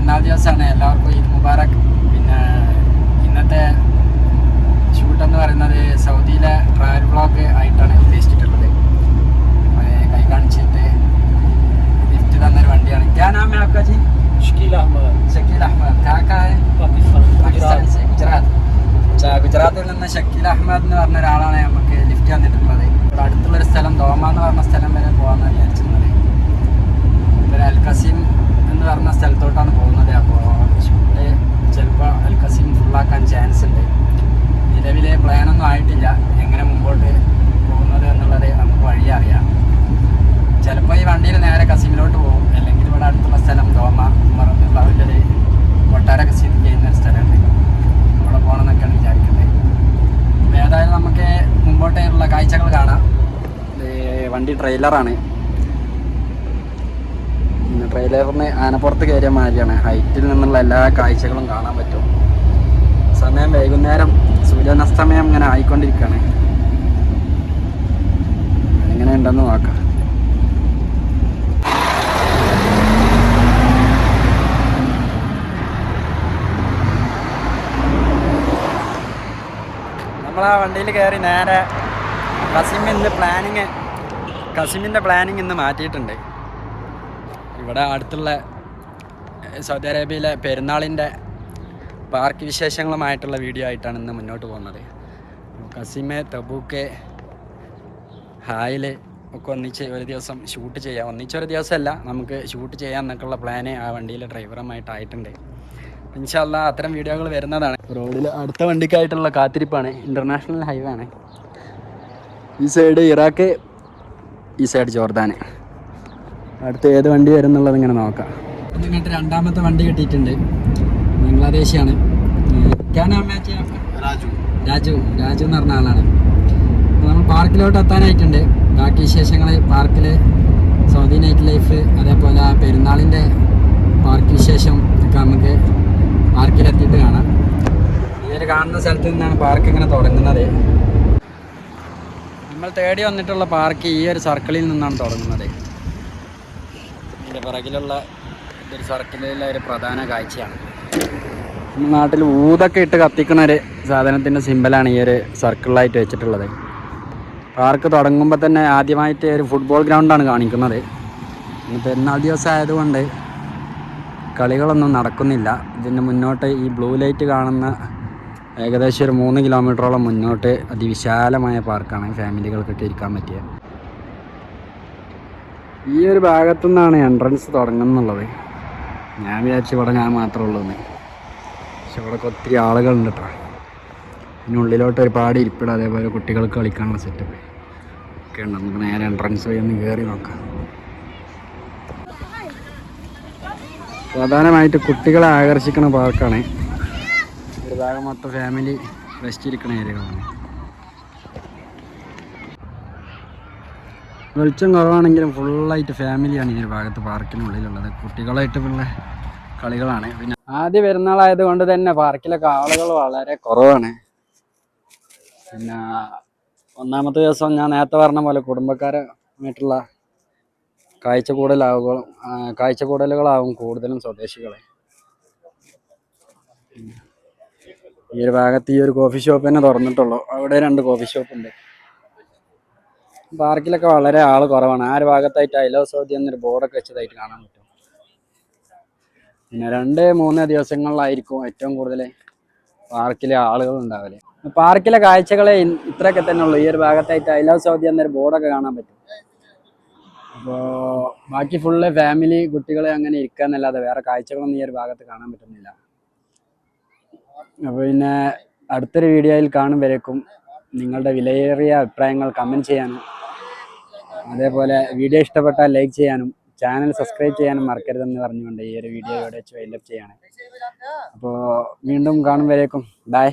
പെരുന്നാൾ ദിവസമാണ്. എല്ലാവർക്കും ഈദ് മുബാറക്. പിന്നെ ഇന്നത്തെ ഷൂട്ടെന്ന് പറയുന്നത് സൗദിയിലെ ട്രാവൽ വ്ളോഗ് ആയിട്ടാണ് ഉദ്ദേശിച്ചിട്ടുള്ളത്. കൈ കാണിച്ചിട്ട് ഗിഫ്റ്റ് തന്നൊരു വണ്ടിയാണ്. क्या नाम है आपका जी? शकील अहमद. शकील अहमद. कहाँ का है? പാകിസ്ഥാൻ से ഗുജറാത്ത്. ഗുജറാത്തിൽ നിന്ന് ഷക്കീൽ അഹമ്മദ് എന്ന് പറഞ്ഞ ഒരാളാണ് നമുക്ക് ലിഫ്റ്റ് തന്നിട്ടുള്ളത്. ഇവിടെ അടുത്തുള്ളൊരു സ്ഥലം ദോമ എന്ന് പറഞ്ഞ സ്ഥലം വരെ പോകാമെന്ന് വിചാരിച്ചിരുന്നത്. ഇവിടെ അൽ കസീം എന്ന് പറഞ്ഞ സ്ഥലത്തോട്ടാണ് പോകുന്നത്. അപ്പോൾ ഷൂട്ട് ചിലപ്പോൾ അൽ കസീം ഫുള്ളാക്കാൻ ചാൻസ് ഉണ്ട്. നിലവിലെ പ്ലാനൊന്നും ആയിട്ടില്ല എങ്ങനെ മുമ്പോട്ട് പോകുന്നത് എന്നുള്ളത് നമുക്ക് വഴി അറിയാം. ചിലപ്പോൾ ഈ വണ്ടിയിൽ നേരെ കസീമിലോട്ട് പോകും, അല്ലെങ്കിൽ ഇവിടെ അടുത്തുള്ള സ്ഥലം ദോമ എന്ന് പറഞ്ഞിട്ടുള്ള അതിൻ്റെ ഒരു കൊട്ടാരൊക്കെ സ്ഥിതി ചെയ്യുന്ന ഒരു സ്ഥലമുണ്ട്, അവിടെ പോകണമെന്നൊക്കെയാണ് വിചാരിക്കുന്നത്. അപ്പോൾ ഏതായാലും നമുക്ക് മുമ്പോട്ടേക്കുള്ള കാഴ്ചകൾ കാണാം. വണ്ടി ട്രെയിലറാണ്. ട്രെയിലറിന് ആനപ്പുറത്ത് കയറിയ മാതിരിയാണ്. ഹൈറ്റിൽ നിന്നുള്ള എല്ലാ കാഴ്ചകളും കാണാൻ പറ്റും. സമയം വൈകുന്നേരം സൂര്യാസ്തമയം ഇങ്ങനെ ആയിക്കൊണ്ടിരിക്കുകയാണ്. എങ്ങനെ ഉണ്ടെന്ന് നോക്കാം. നമ്മളാ വണ്ടിയിൽ കയറി നേരെ കസിമിൻ്റെ പ്ലാനിങ് ഇന്ന് മാറ്റിയിട്ടുണ്ട്. ഇവിടെ അടുത്തുള്ള സൗദി അറേബ്യയിലെ പെരുന്നാളിൻ്റെ പാർക്ക് വിശേഷങ്ങളുമായിട്ടുള്ള വീഡിയോ ആയിട്ടാണ് ഇന്ന് മുന്നോട്ട് പോകുന്നത്. കസിമ്, തബൂക്ക്, ഹായിൽ ഒക്കെ ഒന്നിച്ച് ഒരു ദിവസം ഷൂട്ട് ചെയ്യാം. ഒന്നിച്ചൊരു ദിവസമല്ല, നമുക്ക് ഷൂട്ട് ചെയ്യാം എന്നൊക്കെയുള്ള പ്ലാന് ആ വണ്ടിയിലെ ഡ്രൈവറുമായിട്ടായിട്ടുണ്ട്. ഇൻഷാ അല്ലാഹ് അത്തരം വീഡിയോകൾ വരുന്നതാണ്. റോഡിൽ അടുത്ത വണ്ടിക്കായിട്ടുള്ള കാത്തിരിപ്പാണ്. ഇൻ്റർനാഷണൽ ഹൈവേ ആണ്. ഈ സൈഡ് ഇറാഖ്, ഈ സൈഡ് ജോർദാൻ. അടുത്ത് ഏത് വണ്ടി വരും എന്നുള്ളത് ഇങ്ങനെ നോക്കാം. ഇങ്ങോട്ട് രണ്ടാമത്തെ വണ്ടി കിട്ടിയിട്ടുണ്ട്. ബംഗ്ലാദേശിയാണ്. രാജു എന്ന് പറഞ്ഞ ആളാണ്. നമ്മൾ പാർക്കിലോട്ട് എത്താനായിട്ടുണ്ട്. ബാക്കി വിശേഷങ്ങൾ പാർക്കിൽ സൗദി നൈറ്റ് ലൈഫ്, അതേപോലെ പെരുന്നാളിൻ്റെ പാർക്ക് വിശേഷം ഒക്കെ നമുക്ക് പാർക്കിലെത്തിയിട്ട് കാണാം. ഈ ഒരു കാണുന്ന സ്ഥലത്ത് നിന്നാണ് പാർക്ക് ഇങ്ങനെ തുടങ്ങുന്നത്. നമ്മൾ തേടി വന്നിട്ടുള്ള പാർക്ക് ഈ ഒരു സർക്കിളിൽ നിന്നാണ് തുടങ്ങുന്നത്. ഇതിൻ്റെ പിറകിലുള്ള ഇതൊരു സർക്കിളിലെ ഒരു പ്രധാന കാഴ്ചയാണ്. നമ്മുടെ നാട്ടിൽ ഊതൊക്കെ ഇട്ട് കത്തിക്കുന്ന ഒരു സാധനത്തിൻ്റെ സിമ്പലാണ് ഈ ഒരു സർക്കിളായിട്ട് വെച്ചിട്ടുള്ളത്. പാർക്ക് തുടങ്ങുമ്പോൾ തന്നെ ആദ്യമായിട്ട് ഒരു ഫുട്ബോൾ ഗ്രൗണ്ടാണ് കാണിക്കുന്നത്. പെരുന്നാൾ ദിവസം ആയതുകൊണ്ട് കളികളൊന്നും നടക്കുന്നില്ല. ഇതിന് മുന്നോട്ട് ഈ ബ്ലൂ ലൈറ്റ് കാണുന്ന ഏകദേശം ഒരു 3 കിലോമീറ്ററോളം മുന്നോട്ട് അതിവിശാലമായ പാർക്കാണ്. ഫാമിലികൾക്കൊക്കെ ഇരിക്കാൻ പറ്റിയ ഈ ഒരു ഭാഗത്തു നിന്നാണ് എൻട്രൻസ് തുടങ്ങുന്നുള്ളത്. ഞാൻ വിചാരിച്ചു ഇവിടെ ഞാൻ മാത്രമേ ഉള്ളൂ എന്ന്. പക്ഷെ ഇവിടെ ഒത്തിരി ആളുകളുണ്ട് കേട്ടോ. ഇതിനുള്ളിലോട്ട് ഒരുപാട് ഇരിപ്പിടം, അതേപോലെ കുട്ടികൾക്ക് കളിക്കാനുള്ള സെറ്റപ്പ് ഒക്കെ ഉണ്ട്. നമുക്ക് നേരെ എൻട്രൻസ് വഴി ഒന്ന് കയറി നോക്കാം. പ്രധാനമായിട്ട് കുട്ടികളെ ആകർഷിക്കുന്ന പാർക്കാണ്. ഒരു ഭാഗം മൊത്തം ഫാമിലി റെസ്റ്റ് ഇരിക്കുന്ന ഏരിയകളാണ്. വെളിച്ചം കുറവാണെങ്കിലും ഫുള്ളായിട്ട് ഫാമിലിയാണ് ഈ ഒരു ഭാഗത്ത് പാർക്കിനുള്ളിലുള്ളത്. കുട്ടികളായിട്ടുള്ള കളികളാണ്. പിന്നെ ആദ്യ പെരുന്നാളായത് കൊണ്ട് തന്നെ പാർക്കിലൊക്കെ ആളുകൾ വളരെ കുറവാണ്. പിന്നെ ഒന്നാമത്തെ ദിവസം ഞാൻ നേരത്തെ പറഞ്ഞ പോലെ കുടുംബക്കാരുമായിട്ടുള്ള കാഴ്ചക്കൂടലുകളാവും കൂടുതലും സ്വദേശികളെ. ഈ ഒരു ഭാഗത്ത് ഈ ഒരു കോഫി ഷോപ്പ് തന്നെ തുറന്നിട്ടുള്ളൂ. അവിടെ 2 കോഫി ഷോപ്പുണ്ട്. പാർക്കിലൊക്കെ വളരെ ആൾ കുറവാണ്. ആ ഒരു ഭാഗത്തായിട്ട് ഐ ലവ് സൗദി എന്നൊരു ബോർഡൊക്കെ വെച്ചതായിട്ട് കാണാൻ പറ്റും. പിന്നെ 2-3 ദിവസങ്ങളിലായിരിക്കും ഏറ്റവും കൂടുതൽ പാർക്കിലെ ആളുകൾ ഉണ്ടാവല്. പാർക്കിലെ കാഴ്ചകളെ ഇത്രയൊക്കെ തന്നെ ഉള്ളൂ. ഈ ഒരു ഭാഗത്തായിട്ട് ഐ ലവ് സൗദി എന്നൊരു ബോർഡൊക്കെ കാണാൻ പറ്റും. അപ്പോൾ ബാക്കി ഫുള്ള് ഫാമിലി, കുട്ടികളെ അങ്ങനെ ഇരിക്കാന്നല്ലാതെ വേറെ കാഴ്ചകളൊന്നും ഈ ഒരു ഭാഗത്ത് കാണാൻ പറ്റുന്നില്ല. അപ്പോൾ പിന്നെ അടുത്തൊരു വീഡിയോയിൽ കാണും വരേക്കും നിങ്ങളുടെ വിലയേറിയ അഭിപ്രായങ്ങൾ കമൻറ്റ് ചെയ്യാനും, അതേപോലെ വീഡിയോ ഇഷ്ടപ്പെട്ടാൽ ലൈക്ക് ചെയ്യാനും ചാനൽ സബ്സ്ക്രൈബ് ചെയ്യാനും മറക്കരുതെന്ന് പറഞ്ഞുകൊണ്ട് ഈ ഒരു വീഡിയോ ഇവിടെ വെച്ച് വൈൻഡപ്പ് ചെയ്യാണ്. അപ്പോൾ വീണ്ടും കാണും വരേക്കും ബൈ.